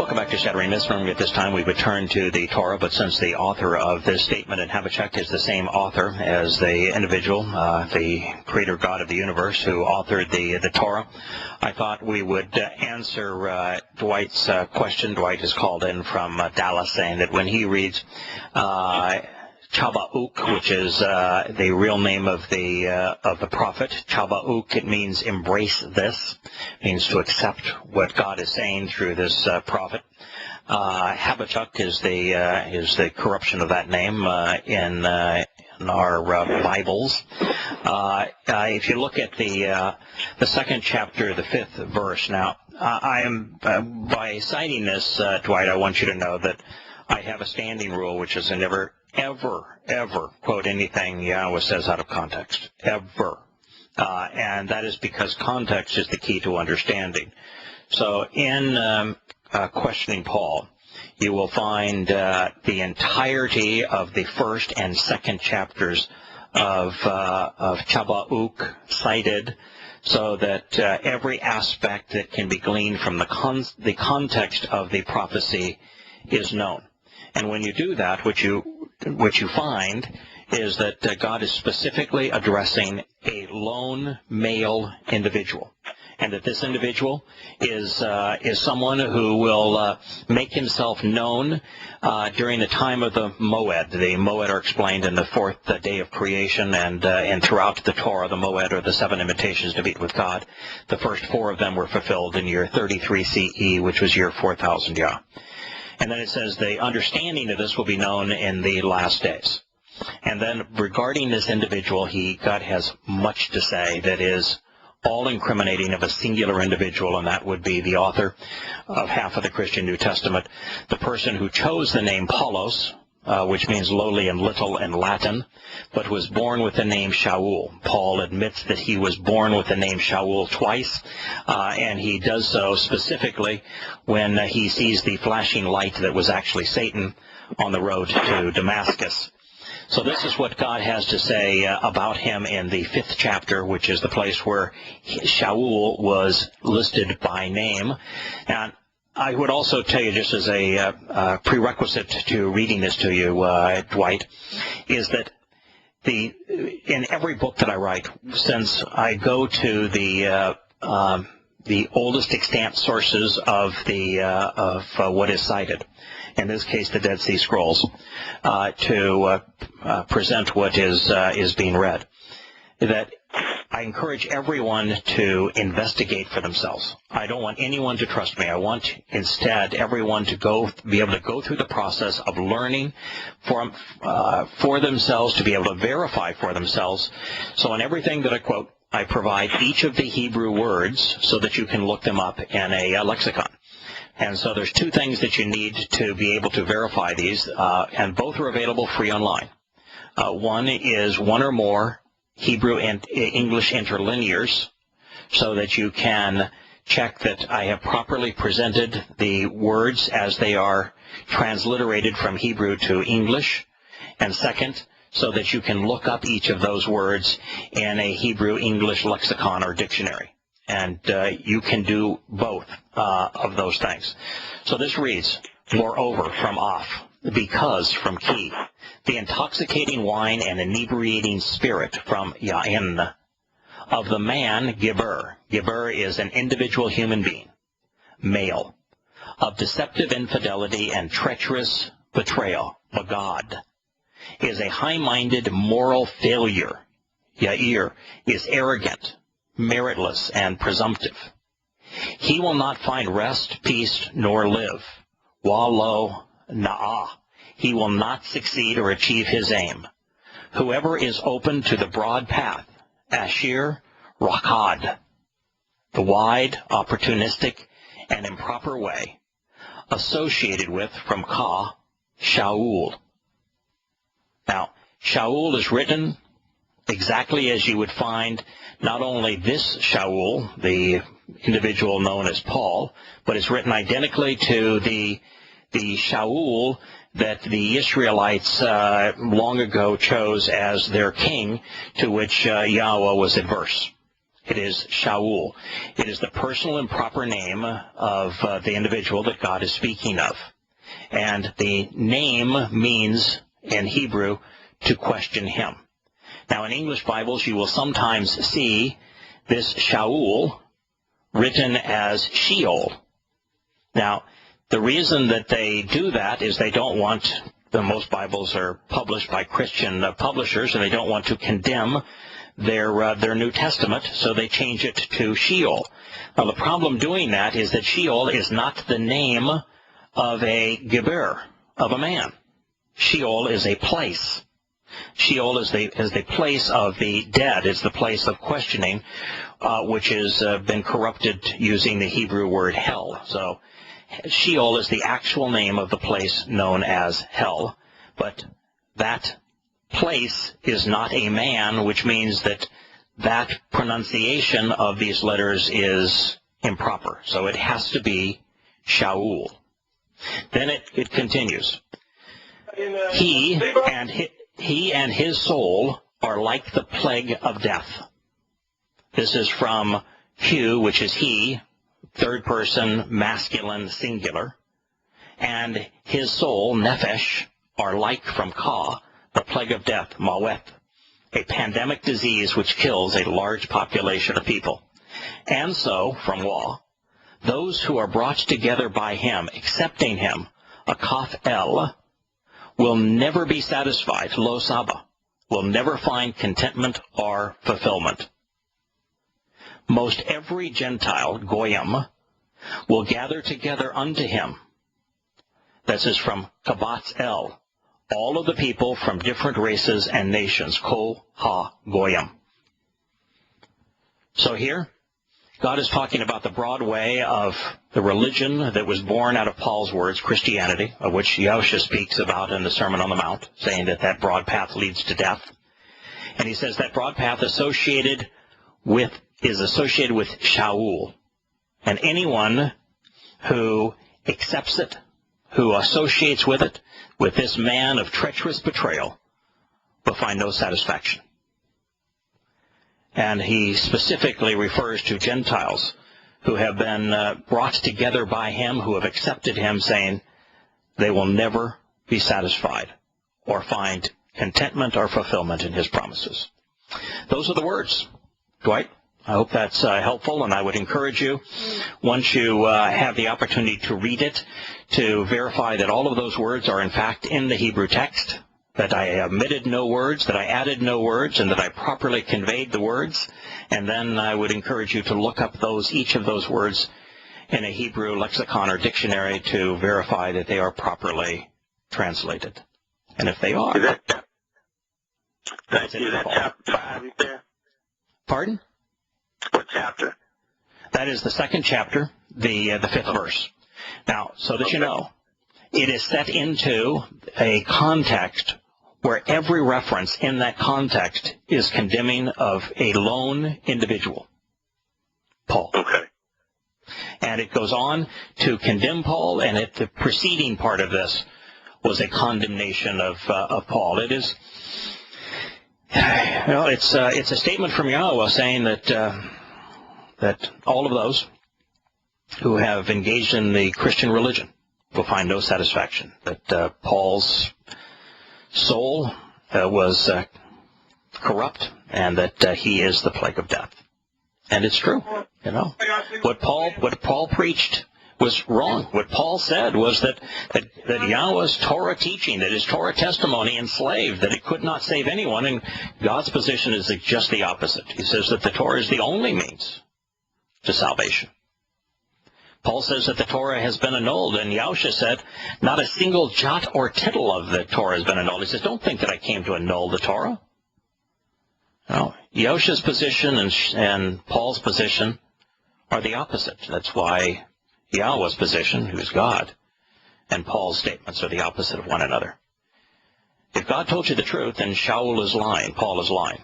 Welcome back to Shattering Myths. Normally at this time we would turn to the Torah, but since the author of this statement in Habakkuk is the same author as the individual, the creator God of the universe who authored the Torah, I thought we would answer Dwight's question. Dwight is called in from Dallas, saying that when he reads Chabauk, which is the real name of the prophet. Chabauk, it means embrace this, means to accept what God is saying through this prophet. Habakkuk is the corruption of that name in our Bibles. If you look at the second chapter, the 5th verse. Now, I am by citing this, Dwight, I want you to know that I have a standing rule, which is I never ever quote anything Yahowah says out of context. Ever. And that is because context is the key to understanding. So in questioning Paul, you will find the entirety of the first and second chapters of Chabauk cited, so that every aspect that can be gleaned from the context of the prophecy is known. And when you do that, what you find is that God is specifically addressing a lone male individual, and that this individual is someone who will make himself known during the time of the Moed. The Moed are explained in the 4th day of creation, and throughout the Torah, the Moed are the 7 invitations to meet with God. The first 4 of them were fulfilled in year 33 CE, which was year 4000 Yah. And then it says the understanding of this will be known in the last days. And then regarding this individual, God has much to say that is all incriminating of a singular individual, and that would be the author of half of the Christian New Testament, the person who chose the name Paulos, which means lowly and little in Latin, but was born with the name Shaul. Paul admits that he was born with the name Shaul twice, and he does so specifically when he sees the flashing light that was actually Satan on the road to Damascus. So this is what God has to say about him in the 5th chapter, which is the place where Shaul was listed by name. And I would also tell you, just as a prerequisite to reading this to you, Dwight, is that in every book that I write, since I go to the oldest extant sources of what is cited, in this case the Dead Sea Scrolls, to present what is being read, that I encourage everyone to investigate for themselves. I don't want anyone to trust me. I want instead everyone to be able to go through the process of learning for themselves, to be able to verify for themselves. So in everything that I quote, I provide each of the Hebrew words so that you can look them up in a lexicon. And so there's 2 things that you need to be able to verify these, and both are available free online. One is 1 or more Hebrew and English interlinears, so that you can check that I have properly presented the words as they are transliterated from Hebrew to English, and second, so that you can look up each of those words in a Hebrew-English lexicon or dictionary. And you can do both of those things. So this reads, moreover, from off, because from key, the intoxicating wine and inebriating spirit from Yain, of the man Geber. Geber is an individual human being, male, of deceptive infidelity and treacherous betrayal, Bagad, is a high-minded moral failure. Yair is arrogant, meritless, and presumptive. He will not find rest, peace, nor live. Wallo na'ah. He will not succeed or achieve his aim. Whoever is open to the broad path, Ashir Rakad, the wide, opportunistic, and improper way, associated with, from Ka, Shaul. Now, Shaul is written exactly as you would find not only this Shaul, the individual known as Paul, but it's written identically to the Shaul that the Israelites long ago chose as their king, to which Yahowah was adverse. It is Shaul. It is the personal and proper name of the individual that God is speaking of. And the name means, in Hebrew, to question him. Now, in English Bibles, you will sometimes see this Shaul written as Sheol. Now, the reason that they do that is they don't want, most Bibles are published by Christian publishers, and they don't want to condemn their New Testament, so they change it to Sheol. Now, the problem doing that is that Sheol is not the name of a geber, of a man. Sheol is a place. Sheol is the place of the dead. It's the place of questioning, which has been corrupted using the Hebrew word hell. So Sheol is the actual name of the place known as hell. But that place is not a man, which means that that pronunciation of these letters is improper. So it has to be Shaul. Then it continues. He and his soul are like the plague of death. This is from Q, which is he, third person, masculine, singular. And his soul, nephesh, are like from Ka, the plague of death, maweth, a pandemic disease which kills a large population of people. And so, from Wa, those who are brought together by him, accepting him, a kaf el, will never be satisfied, lo saba, will never find contentment or fulfillment. Most every Gentile, goyim, will gather together unto him. This is from kabatz el, all of the people from different races and nations, kol ha goyim. So here, God is talking about the broad way of the religion that was born out of Paul's words, Christianity, of which Yahowah speaks about in the Sermon on the Mount, saying that that broad path leads to death. And he says that broad path is associated with Shaul. And anyone who accepts it, who associates with it, with this man of treacherous betrayal, will find no satisfaction. And he specifically refers to Gentiles who have been brought together by him, who have accepted him, saying they will never be satisfied or find contentment or fulfillment in his promises. Those are the words. Dwight, I hope that's helpful, and I would encourage you, once you have the opportunity to read it, to verify that all of those words are in fact in the Hebrew text, that I omitted no words, that I added no words, and that I properly conveyed the words. And then I would encourage you to look up each of those words in a Hebrew lexicon or dictionary to verify that they are properly translated. And if they are, that's it. Chapter 5 there? Pardon? What chapter? That is the second chapter, the fifth verse. Now, so that you know, it is set into a context where every reference in that context is condemning of a lone individual, Paul. Okay. And it goes on to condemn Paul, and the preceding part of this was a condemnation of Paul. It is, it's a statement from Yahowah saying that all of those who have engaged in the Christian religion will find no satisfaction. That Paul's soul was corrupt, and that he is the plague of death. And it's true. You know, what Paul preached was wrong. What Paul said was that Yahowah's Torah teaching, that his Torah testimony enslaved, that it could not save anyone, and God's position is just the opposite. He says that the Torah is the only means to salvation. Paul says that the Torah has been annulled, and Yahowah said not a single jot or tittle of the Torah has been annulled. He says, don't think that I came to annul the Torah. No, Yahowah's position and Paul's position are the opposite. That's why Yahowah's position, who is God, and Paul's statements are the opposite of one another. If God told you the truth, then Shaul is lying, Paul is lying.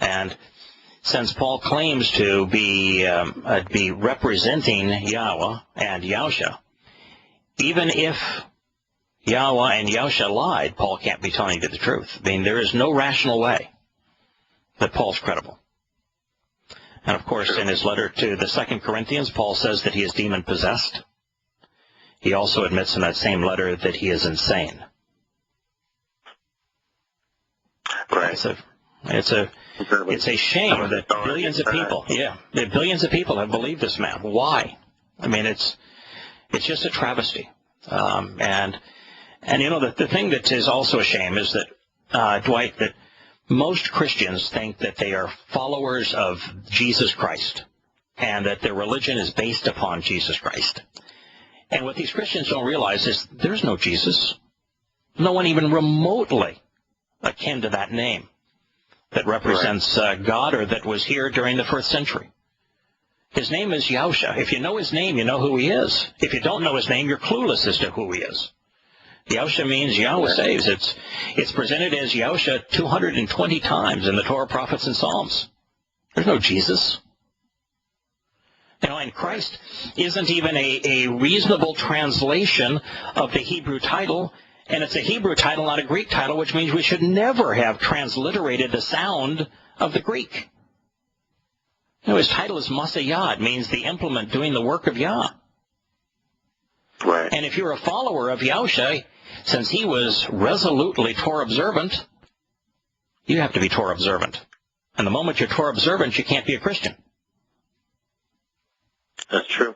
And since Paul claims to be representing Yahowah and Yahowah, even if Yahowah and Yahowah lied, Paul can't be telling you the truth. I mean, there is no rational way that Paul's credible. And of course, in his letter to the 2 Corinthians, Paul says that he is demon-possessed. He also admits in that same letter that he is insane. Right. It's a shame that billions of people have believed this man. Why? I mean, it's just a travesty. And you know, the thing that is also a shame is that, Dwight, that most Christians think that they are followers of Jesus Christ and that their religion is based upon Jesus Christ. And what these Christians don't realize is there's no Jesus. No one even remotely akin to that name that represents God or that was here during the first century. His name is Yahowah. If you know his name, you know who he is. If you don't know his name, you're clueless as to who he is. Yahowah means Yahweh saves. It's presented as Yahowah 220 times in the Torah, prophets, and Psalms. There's no Jesus. You know, and Christ isn't even a reasonable translation of the Hebrew title, and it's a Hebrew title, not a Greek title, which means we should never have transliterated the sound of the Greek. You know, his title is Masayah. It means the implement doing the work of Yah. Right. And if you're a follower of Yahowah, since he was resolutely Torah observant, you have to be Torah observant. And the moment you're Torah observant, you can't be a Christian. That's true.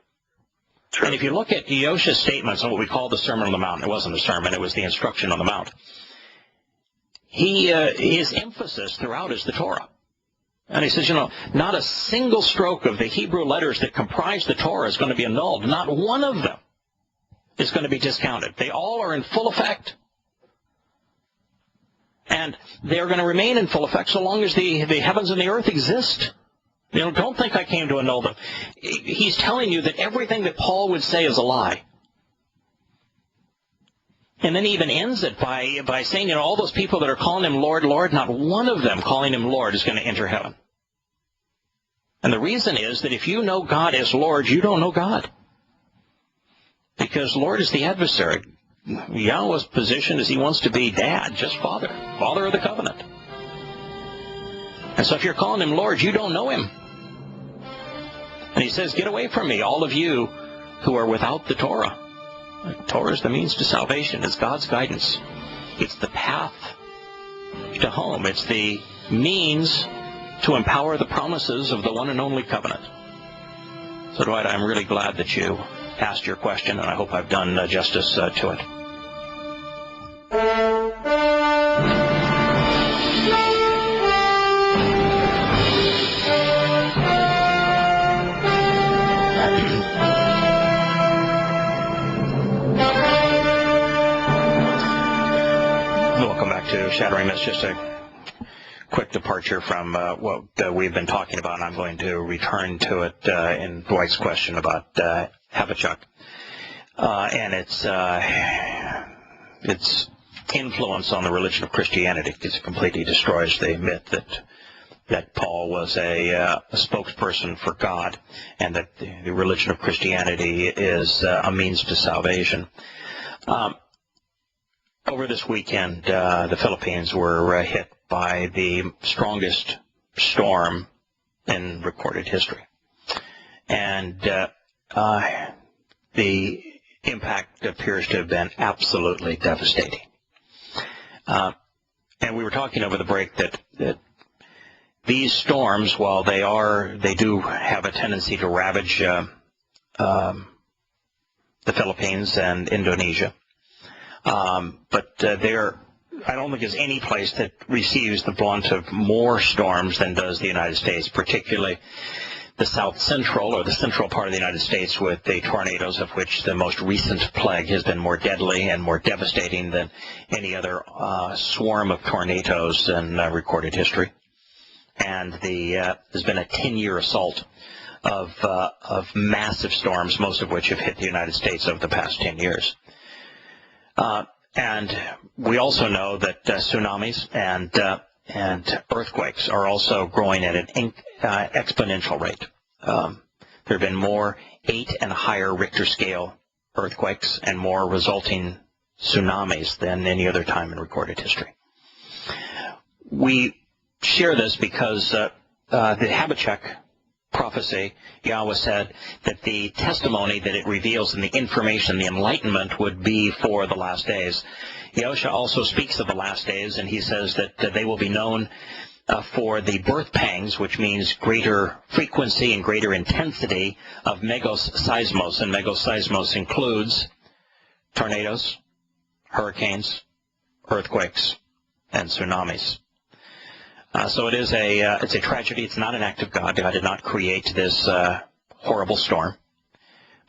And if you look at Yahowah's statements on what we call the Sermon on the Mount, it wasn't a sermon, it was the instruction on the Mount. His emphasis throughout is the Torah. And he says, you know, not a single stroke of the Hebrew letters that comprise the Torah is going to be annulled. Not one of them is going to be discounted. They all are in full effect. And they're going to remain in full effect so long as the heavens and the earth exist. You know, don't think I came to annul them. He's telling you that everything that Paul would say is a lie. And then he even ends it by saying, you know, all those people that are calling him Lord, Lord, not one of them calling him Lord is going to enter heaven. And the reason is that if you know God as Lord, you don't know God. Because Lord is the adversary. Yahweh's position is he wants to be dad, just father of the covenant. And so if you're calling him Lord, you don't know him. And he says, get away from me, all of you who are without the Torah. The Torah is the means to salvation. It's God's guidance. It's the path to home. It's the means to empower the promises of the one and only covenant. So, Dwight, I'm really glad that you asked your question, and I hope I've done justice to it. Welcome back to Shattering Myths. Just a quick departure from what we've been talking about, and I'm going to return to it in Dwight's question about Habakkuk and its influence on the religion of Christianity, because it completely destroys the myth that Paul was a spokesperson for God and that the religion of Christianity is a means to salvation. Over this weekend, the Philippines were hit by the strongest storm in recorded history. And the impact appears to have been absolutely devastating. And we were talking over the break that these storms, while they do have a tendency to ravage the Philippines and Indonesia, but I don't think there's any place that receives the brunt of more storms than does the United States, particularly the south central or the central part of the United States, with the tornadoes, of which the most recent plague has been more deadly and more devastating than any other swarm of tornadoes in recorded history. And there's been a 10-year assault of massive storms, most of which have hit the United States over the past 10 years. And we also know that tsunamis and earthquakes are also growing at an exponential rate. There have been more 8 and higher Richter scale earthquakes and more resulting tsunamis than any other time in recorded history. We share this because the Habakkuk prophecy, Yahowah said that the testimony that it reveals and the information, the enlightenment, would be for the last days. Yahusha also speaks of the last days, and he says that they will be known for the birth pangs, which means greater frequency and greater intensity of megaseismos. And megaseismos includes tornadoes, hurricanes, earthquakes, and tsunamis. So it's a tragedy. It's not an act of God. God did not create this horrible storm.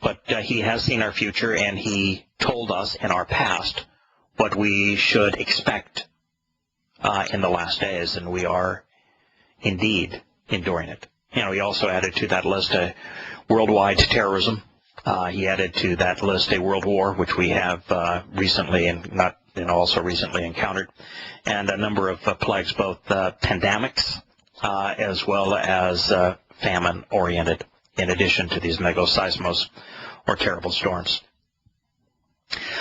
But he has seen our future, and he told us in our past what we should expect in the last days, and we are indeed enduring it. He also added to that list worldwide terrorism. He added to that list a world war, which we have recently recently encountered, and a number of plagues, both pandemics as well as famine-oriented, in addition to these megaseismos or terrible storms.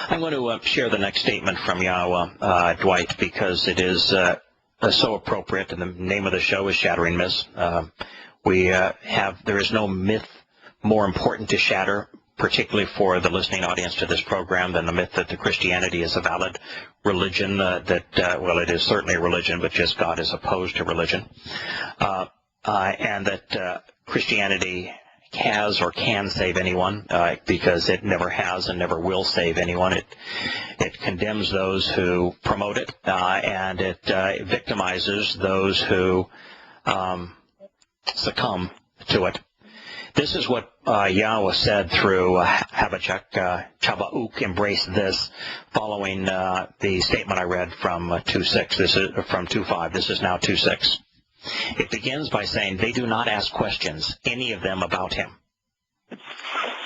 I'm going to share the next statement from Yahowah, Dwight, because it is so appropriate, and the name of the show is Shattering Myths. There is no myth more important to shatter, particularly for the listening audience to this program, than the myth that Christianity is a valid religion, it is certainly a religion, but just God is opposed to religion, and that Christianity has or can save anyone, because it never has and never will save anyone. It condemns those who promote it, and it victimizes those who succumb to it. This is what Yahowah said through Habakkuk, Chaba'uk, embrace this, following the statement I read from 2:6. This is from 2:5. This is now 2:6. It begins by saying, they do not ask questions, any of them, about him.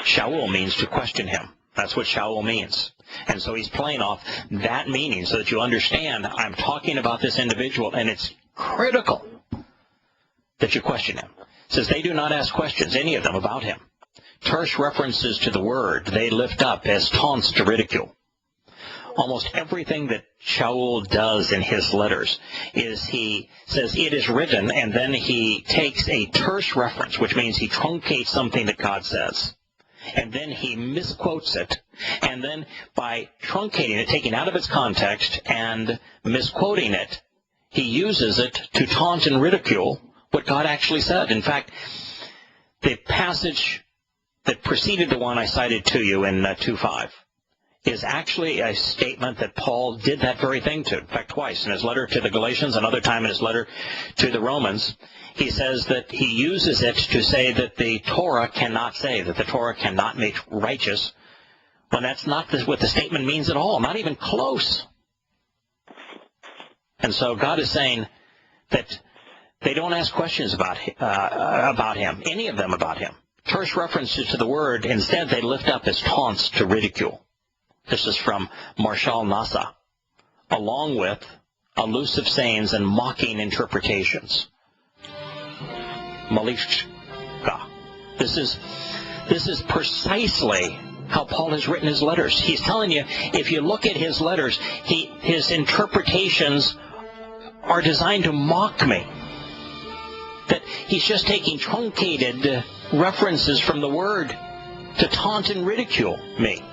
Shaul means to question him. That's what Shaul means. And so he's playing off that meaning so that you understand I'm talking about this individual, and it's critical that you question him. It says they do not ask questions, any of them, about him. Terse references to the word they lift up as taunts to ridicule. Almost everything that Shaul does in his letters is he says it is written, and then he takes a terse reference, which means he truncates something that God says, and then he misquotes it, and then by truncating it, taking it out of its context and misquoting it, he uses it to taunt and ridicule what God actually said. In fact, the passage that preceded the one I cited to you in 2:5 is actually a statement that Paul did that very thing to. In fact, twice. In his letter to the Galatians, another time in his letter to the Romans, he says that he uses it to say that the Torah cannot save, that the Torah cannot make righteous, when that's not what the statement means at all, not even close. And so God is saying that they don't ask questions about him, any of them about him. Terse references to the word, instead they lift up as taunts to ridicule. This is from Marshal Nasa, along with elusive sayings and mocking interpretations. Malishka. This is precisely how Paul has written his letters. He's telling you, if you look at his letters, his interpretations are designed to mock me. That he's just taking truncated references from the word to taunt and ridicule me.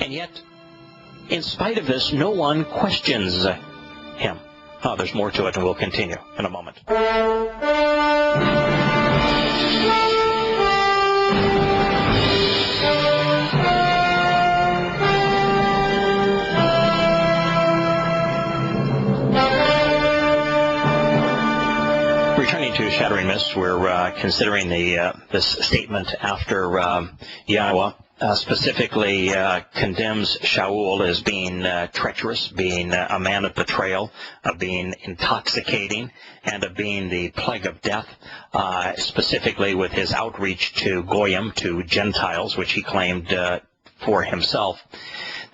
And yet, in spite of this, no one questions him. Oh, there's more to it, and we'll continue in a moment. Returning to Shattering Myths, we're considering this statement after Yahowah. Specifically condemns Shaul as being treacherous, being a man of betrayal, of being intoxicating, and of being the plague of death, specifically with his outreach to Goyim, to Gentiles, which he claimed for himself.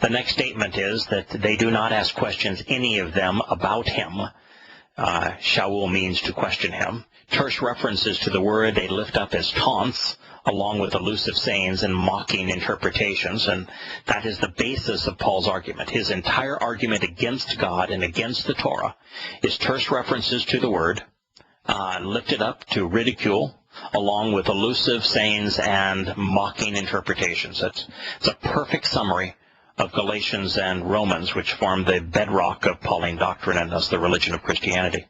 The next statement is that they do not ask questions, any of them, about him. Shaul means to question him. Terse references to the word they lift up as taunts, along with elusive sayings and mocking interpretations, and that is the basis of Paul's argument. His entire argument against God and against the Torah is terse references to the word, lifted up to ridicule along with elusive sayings and mocking interpretations. It's a perfect summary of Galatians and Romans, which form the bedrock of Pauline doctrine and thus the religion of Christianity.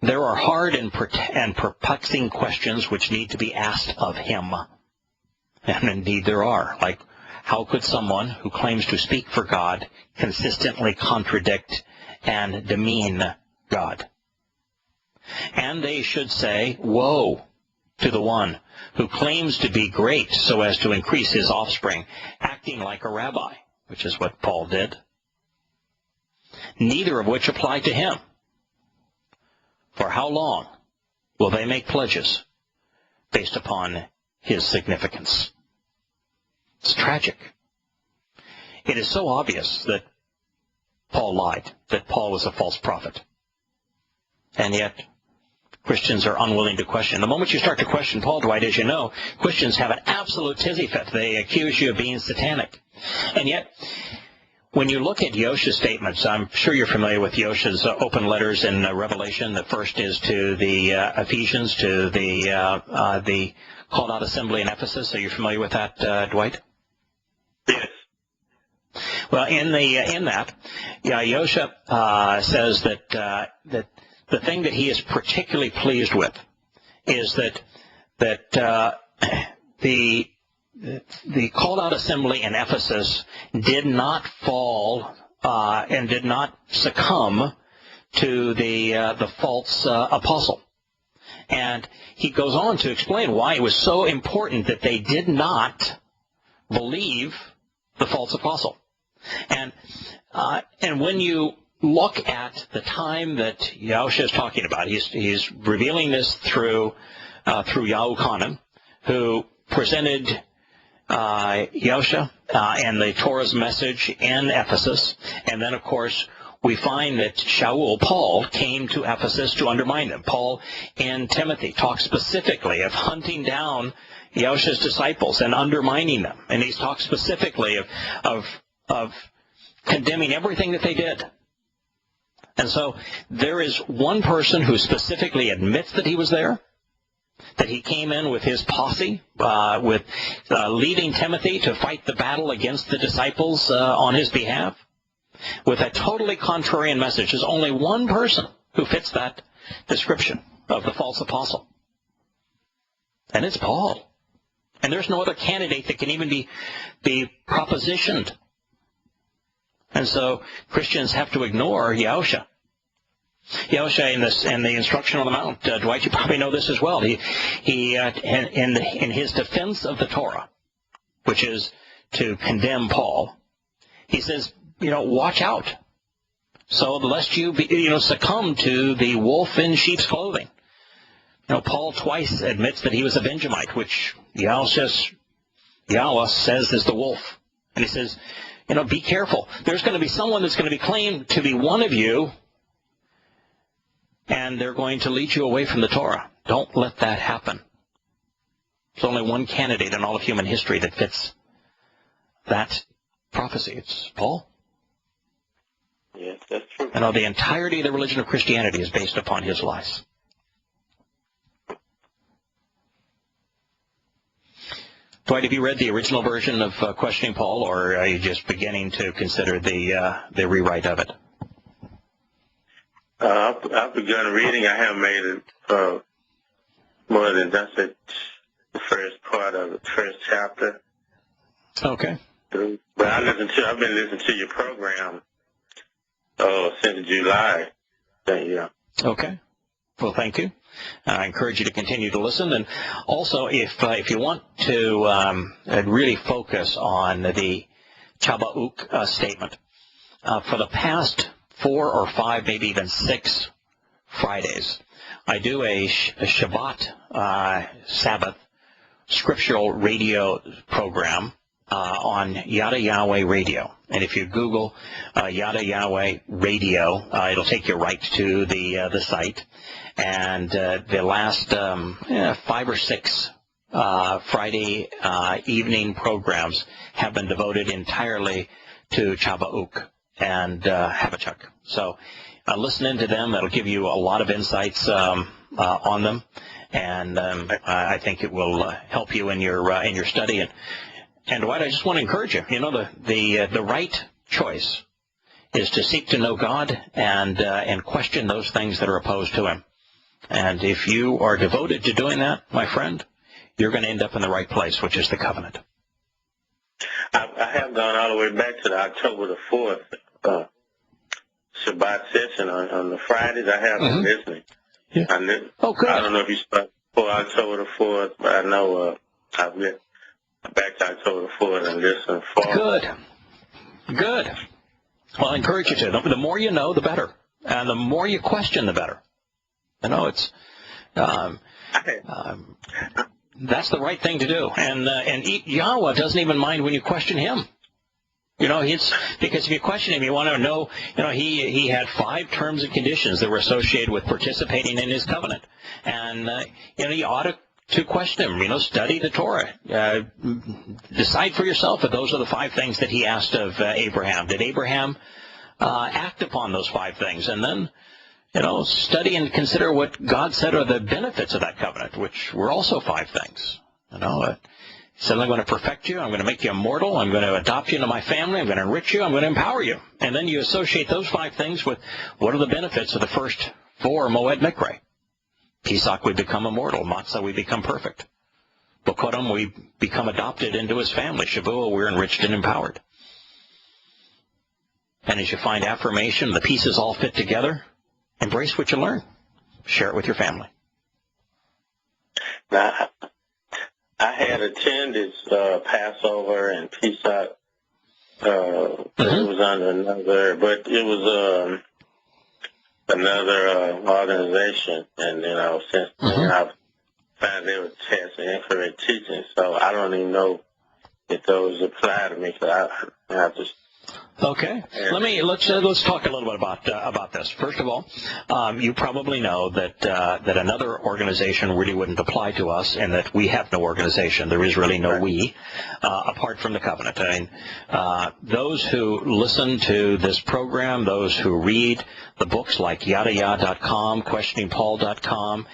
There are hard and perplexing questions which need to be asked of him. And indeed there are. Like, how could someone who claims to speak for God consistently contradict and demean God? And they should say, woe to the one who claims to be great so as to increase his offspring, acting like a rabbi, which is what Paul did. Neither of which apply to him. For how long will they make pledges based upon his significance? It's tragic. It is so obvious that Paul lied, that Paul was a false prophet. And yet, Christians are unwilling to question. The moment you start to question Paul, Dwight, as you know, Christians have an absolute tizzy fit. They accuse you of being satanic. And yet, when you look at Yahowah's statements, I'm sure you're familiar with Yahowah's open letters in Revelation. The first is to the Ephesians, to the called out assembly in Ephesus. Are you familiar with that, Dwight? Yes. Well, in that, Yahowah says that the thing that he is particularly pleased with is that the called out assembly in Ephesus did not fall and did not succumb to the false apostle. And he goes on to explain why it was so important that they did not believe the false apostle. And when you look at the time that Yahowah is talking about, he's revealing this through Yahuwah, who presented Yahowah and the Torah's message in Ephesus. And then, of course, we find that Paul, came to Ephesus to undermine them. Paul and Timothy talk specifically of hunting down Yahowah's disciples and undermining them. And he's talked specifically of condemning everything that they did. And so there is one person who specifically admits that he was there, that he came in with his posse, with leading Timothy to fight the battle against the disciples on his behalf, with a totally contrarian message. There's only one person who fits that description of the false apostle, and it's Paul. And there's no other candidate that can even be propositioned. And so Christians have to ignore Yahowah. Yahowah in the Instruction on the Mount, Dwight, you probably know this as well. He in his defense of the Torah, which is to condemn Paul, he says, watch out, so lest you succumb to the wolf in sheep's clothing. Paul twice admits that he was a Benjamite, which Yahowah says is the wolf. And he says, be careful. There's going to be someone that's going to be claimed to be one of you, and they're going to lead you away from the Torah. Don't let that happen. There's only one candidate in all of human history that fits that prophecy. It's Paul. Yes, that's true. The entirety of the religion of Christianity is based upon his lies. Dwight, have you read the original version of Questioning Paul, or are you just beginning to consider the rewrite of it? I've begun reading. I haven't made it more than just the first part of the first chapter. Okay. But I've been listening to your program since July. Yeah. Okay. Well, thank you. I encourage you to continue to listen. And also, if you want to really focus on the Chabauk statement, for the past 4 or 5, maybe even 6 Fridays, I do a Shabbat Sabbath scriptural radio program on Yahowah Radio. And if you Google Yahowah Radio, it'll take you right to the site. And the last 5 or 6 Friday evening programs have been devoted entirely to Chabauk and Habakkuk. So listen into them. It'll give you a lot of insights on them. and I think it will help you in your study. And Dwight, I just want to encourage you. You know, the right choice is to seek to know God and question those things that are opposed to Him. And if you are devoted to doing that, my friend, you're going to end up in the right place, which is the covenant. I have gone all the way back to the October the 4th Shabbat session on the Fridays. I have been listening. Yeah. Oh, good. I don't know if you start for October the 4th, but I know I've been back to October the 4th and listened for. Good. Well, I encourage you to. The more you know, the better. And the more you question, the better. You know, it's that's the right thing to do. And Yahowah doesn't even mind when you question Him. You know, because if you question Him, you want to know, you know, He had 5 terms and conditions that were associated with participating in His covenant. And, you know, you ought to question Him, you know, study the Torah. Decide for yourself if those are the 5 things that He asked of Abraham. Did Abraham act upon those 5 things? And then, you know, study and consider what God said are the benefits of that covenant, which were also 5 things. You know, He said, I'm going to perfect you, I'm going to make you immortal, I'm going to adopt you into my family, I'm going to enrich you, I'm going to empower you. And then you associate those 5 things with what are the benefits of the first 4 Moed Mikre. Pesach, we become immortal. Matzah, we become perfect. Bokodim, we become adopted into His family. Shavuot, we're enriched and empowered. And as you find affirmation, the pieces all fit together, embrace what you learn. Share it with your family. Now, I had attended Passover and Pesach. It was under another, another organization, and you know, since then I've found they were testing incorrect teaching, so I don't even know if those apply to me. So I have to. Okay. Let's talk a little bit about this. First of all, you probably know that another organization really wouldn't apply to us, and that we have no organization. There is really no we apart from the covenant. I mean, those who listen to this program, those who read the books like yadayah.com, questioningpaul.com,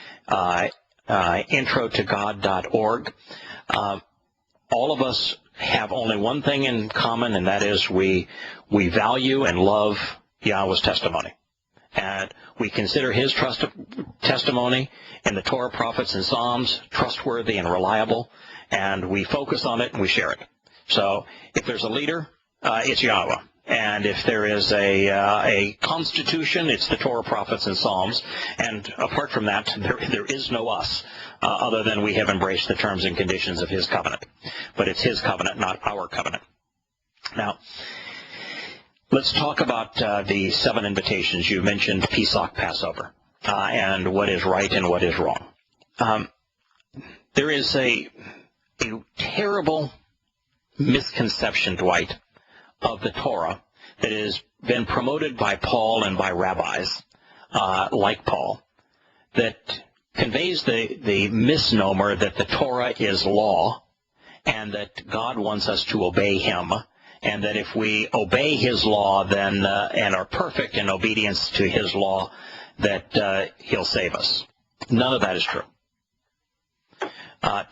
introtogod.org, all of us have only one thing in common, and that is we value and love Yahweh's testimony. And we consider His testimony in the Torah, prophets, and Psalms trustworthy and reliable, and we focus on it and we share it. So if there's a leader, it's Yahowah. And if there is a constitution, it's the Torah, prophets, and Psalms. And apart from that, there is no us, other than we have embraced the terms and conditions of His covenant. But it's His covenant, not our covenant. Now, let's talk about the 7 invitations. You mentioned Pesach, Passover, and what is right and what is wrong. There is a terrible misconception, Dwight, of the Torah that has been promoted by Paul and by rabbis like Paul, that conveys the misnomer that the Torah is law and that God wants us to obey Him, and that if we obey His law then and are perfect in obedience to His law, that He'll save us. None of that is true.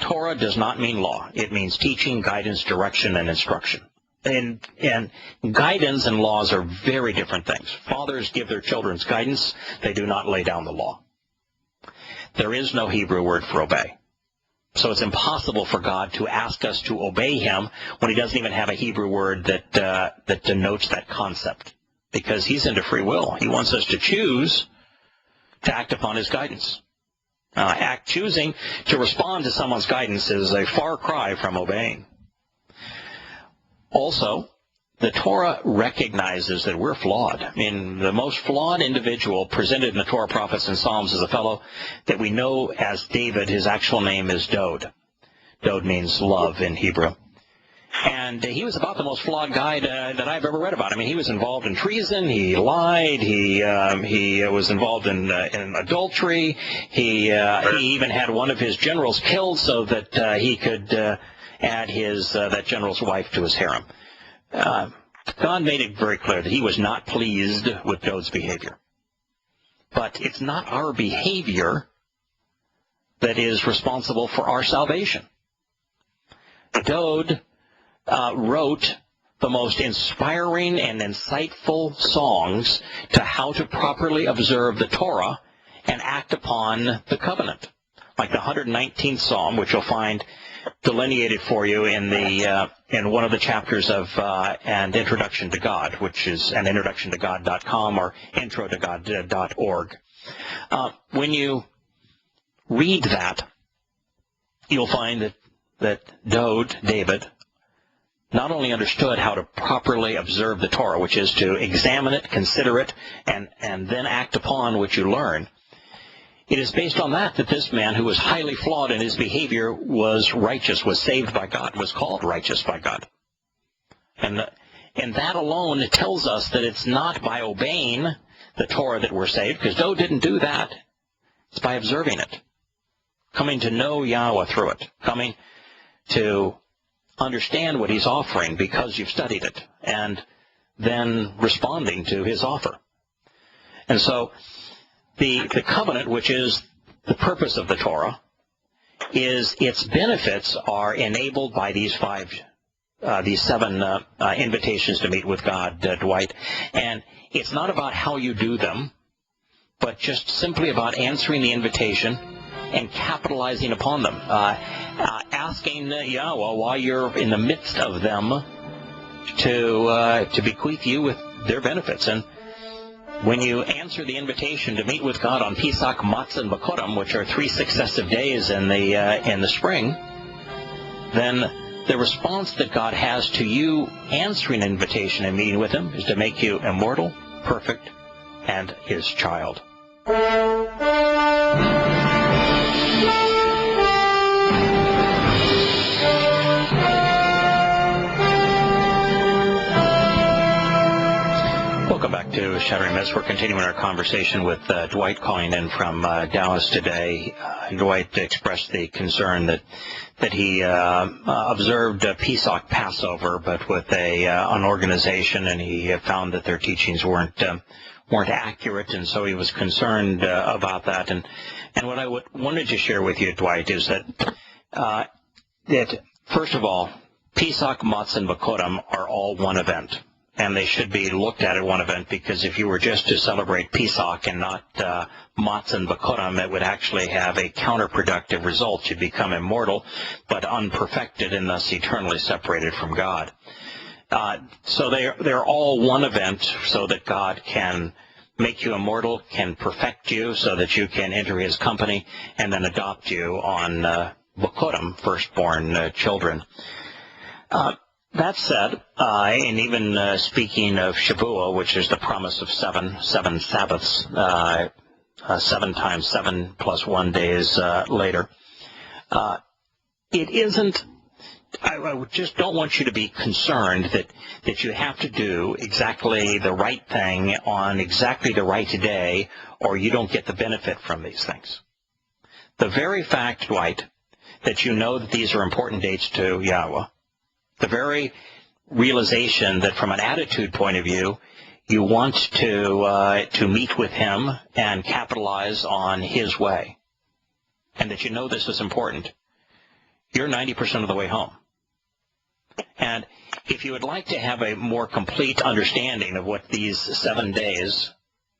Torah does not mean law. It means teaching, guidance, direction, and instruction. And guidance and laws are very different things. Fathers give their children guidance. They do not lay down the law. There is no Hebrew word for obey. So it's impossible for God to ask us to obey Him when He doesn't even have a Hebrew word that denotes that concept, because He's into free will. He wants us to choose to act upon His guidance. Choosing to respond to someone's guidance is a far cry from obeying. Also, the Torah recognizes that we're flawed. I mean, the most flawed individual presented in the Torah, prophets, and Psalms is a fellow that we know as David. His actual name is Dod. Dod means love in Hebrew. And he was about the most flawed guy that I've ever read about. I mean, he was involved in treason. He lied. He was involved in adultery. He even had one of his generals killed so that he could add that general's wife to his harem. God made it very clear that He was not pleased with Dod's behavior. But it's not our behavior that is responsible for our salvation. Dode wrote the most inspiring and insightful songs to how to properly observe the Torah and act upon the covenant. Like the 119th Psalm, which you'll find delineated for you in one of the chapters of An Introduction to God, which is an introductiontogod.com or intro-to-god.org. When you read that, you'll find that David, not only understood how to properly observe the Torah, which is to examine it, consider it, and then act upon what you learn. It is based on that this man, who was highly flawed in his behavior, was righteous, was saved by God, was called righteous by God. And that alone tells us that it's not by obeying the Torah that we're saved, because Doe didn't do that. It's by observing it, coming to know Yahowah through it, coming to understand what he's offering because you've studied it, and then responding to his offer. And so the covenant, which is the purpose of the Torah, is its benefits are enabled by these seven invitations to meet with God, Dwight. And it's not about how you do them, but just simply about answering the invitation and capitalizing upon them. Asking Yahowah, while you're in the midst of them, to bequeath you with their benefits. And when you answer the invitation to meet with God on Pesach, Matzah, and Bakurim, which are 3 successive days in the spring, then the response that God has to you answering an invitation and meeting with him is to make you immortal, perfect, and his child. Welcome back to Shattering Myths. We're continuing our conversation with Dwight calling in from Dallas today. Dwight expressed the concern that he observed Pesach Passover, but with an organization, and he found that their teachings weren't accurate, and so he was concerned about that. And what I wanted to share with you, Dwight, is that first of all, Pesach, Matzah, and Bakurim are all one event. And they should be looked at one event, because if you were just to celebrate Pesach and not Matzah and Bakurim, it would actually have a counterproductive result. You'd become immortal, but unperfected, and thus eternally separated from God. So they're all one event, so that God can make you immortal, can perfect you, so that you can enter his company, and then adopt you on Bakurim, firstborn children. That said, and even speaking of Shavuot, which is the promise of seven Sabbaths, 7 times 7 plus 1 days later, it isn't. I just don't want you to be concerned that you have to do exactly the right thing on exactly the right day, or you don't get the benefit from these things. The very fact, Dwight, that you know that these are important dates to Yahowah, the very realization that from an attitude point of view, you want to meet with him and capitalize on his way, and that you know this is important, you're 90% of the way home. And if you would like to have a more complete understanding of what these 7 days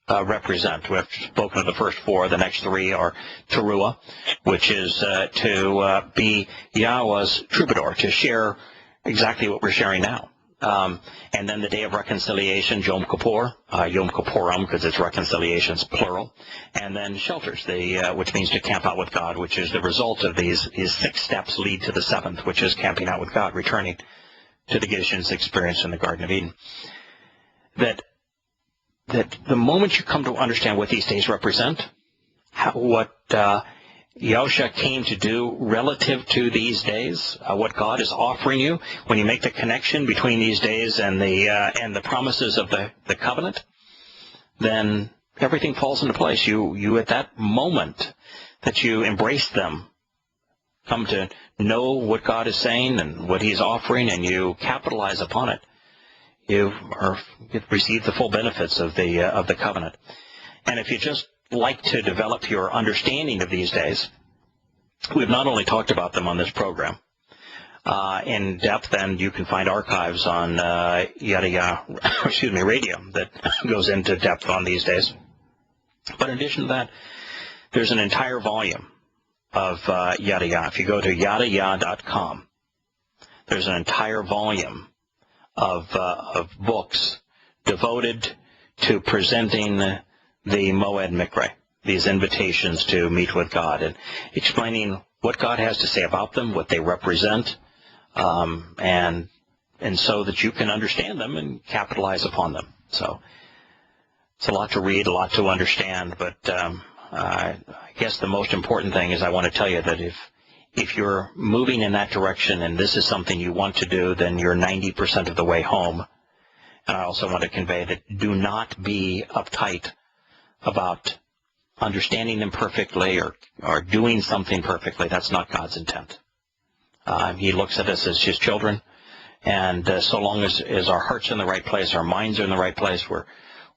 represent, we've spoken of the first 4, the next 3 are Teruah, which is to be Yahowah's troubadour, to share exactly what we're sharing now. And then the Day of Reconciliation, Yom Kippur, Yom Kippurim, because it's reconciliations, plural. And then shelters, which means to camp out with God, which is the result of these 6 steps lead to the 7th, which is camping out with God, returning to the Gideon's experience in the Garden of Eden. That the moment you come to understand what these days represent, what Yahushua came to do relative to these days, what God is offering you, when you make the connection between these days and the promises of the covenant, then everything falls into place. You at that moment that you embrace them, come to know what God is saying and what he's offering, and you capitalize upon it. You receive the full benefits of the covenant. And if you just like to develop your understanding of these days, we've not only talked about them on this program in depth, and you can find archives on Yahowah, radio that goes into depth on these days. But in addition to that, there's an entire volume of Yahowah. If you go to Yahowah.com, there's an entire volume of books devoted to presenting the Moed Mikre, these invitations to meet with God, and explaining what God has to say about them, what they represent, and so that you can understand them and capitalize upon them. So it's a lot to read, a lot to understand, but I guess the most important thing is I want to tell you that if you're moving in that direction and this is something you want to do, then you're 90% of the way home. And I also want to convey that do not be uptight about understanding them perfectly or doing something perfectly. That's not God's intent. He looks at us as his children, and so long as our heart's in the right place, our minds are in the right place,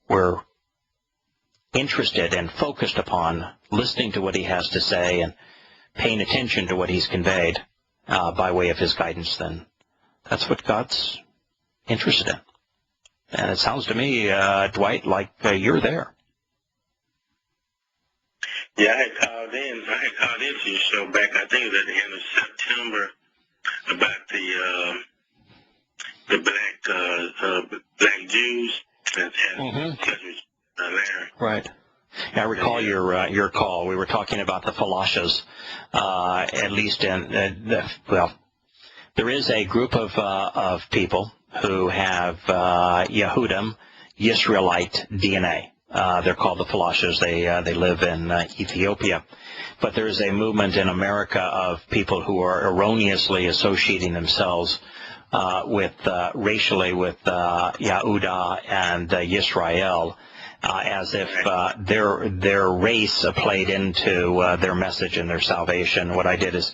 we're interested and focused upon listening to what he has to say and paying attention to what he's conveyed by way of his guidance, then that's what God's interested in. And it sounds to me, Dwight, like you're there. Yeah, I had called into your show back, I think it was at the end of September, about the black Jews that had there. Right. I recall your call. We were talking about the Falashas, at least there is a group of people who have Yehudim, Yisraelite DNA. They're called the Falashas. They live in Ethiopia. But there is a movement in America of people who are erroneously associating themselves racially with Yehuda and Yisrael, as if their race played into their message and their salvation. What I did is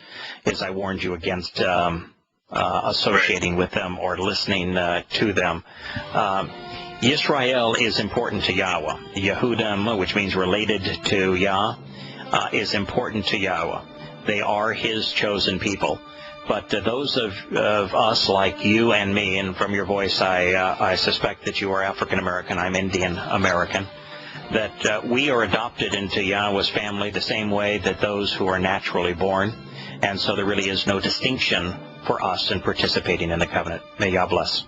I warned you against associating with them or listening to them. Yisrael is important to Yahweh. Yehudim, which means related to Yah, is important to Yahweh. They are his chosen people. But those of us like you and me, and from your voice I suspect that you are African American, I'm Indian American, that we are adopted into Yahweh's family the same way that those who are naturally born. And so there really is no distinction for us in participating in the covenant. May Yah bless.